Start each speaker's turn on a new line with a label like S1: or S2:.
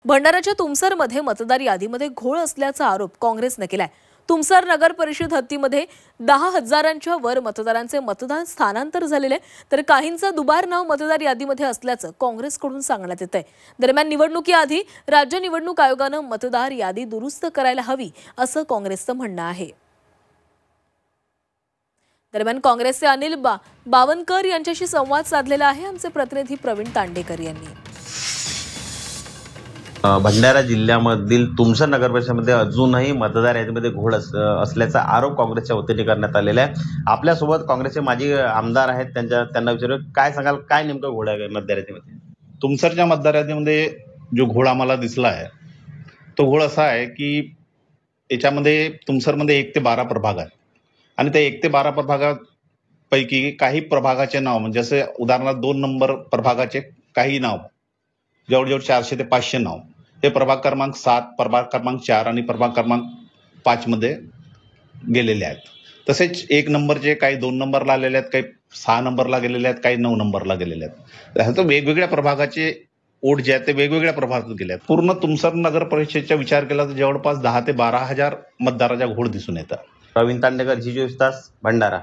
S1: भंडाराच्या तुमसरमध्ये मतदार यादीमध्ये घोळ असल्याचा आरोप काँग्रेसने केलाय। तुमसर नगर परिषद हद्दीमध्ये 10,000च्या वर मतदारांचे मतदान स्थानांतर झालेले, तर काहींचं दुबार नाव मतदार यादीमध्ये असल्याचं काँग्रेसकडून सांगण्यात येतंय। दरम्यान निवडणुकीआधी राज्य निवडणूक आयोगानं मतदार यादी दुरुस्त करायला हवी असं काँग्रेसचं म्हणणं आहे। दरम्यान काँग्रेसचे अनिल बावनकर यांच्याशी संवाद साधलेला आहे आमचे प्रतिनिधी प्रवीण तांडेकर यांनी।
S2: भंडारा जिल्ह्यामधील तुमसर नगर परिषदेमध्ये अजूनही मतदार यादीमध्ये घोळ असल्याचा आरोप काँग्रेसच्या वतीने करण्यात आलेला आहे। आपल्यासोबत काँग्रेसचे माजी आमदार आहेत, त्यांना विचारू, काय सांगाल, काय नेमकं घोळ आहे मतदार यादीमध्ये?
S3: तुमसरच्या मतदार यादीमध्ये जो घोळ आम्हाला दिसला आहे तो घोळ असा आहे की याच्यामध्ये तुमसरमध्ये 1 ते 12 प्रभाग आहेत आणि त्या 1 ते 12 प्रभागापैकी काही प्रभागाचे नाव, म्हणजे जसे उदाहरणार्थ 2 नंबर प्रभागाचे काही नाव, जवळजवळ 400 ते 500 नाव हे प्रभाग क्रमांक 7, प्रभाग क्रमांक 4 आणि प्रभाग क्रमांक 5 मध्ये गेलेले आहेत। तसेच 1 नंबरचे काही 2 नंबरला आलेले आहेत, काही 6 नंबरला गेलेले आहेत, काही 9 नंबरला गेलेले आहेत। तर वेगवेगळ्या प्रभागाचे वोट जे आहेत ते वेगवेगळ्या प्रभागात गेले आहेत। पूर्ण तुमसर नगर परिषदेचा विचार केला तर जवळपास 10 ते 12 हजार मतदाराच्या घोळ दिसून येतात।
S2: प्रवीण तांडेकर, जी 24 तास, भंडारा।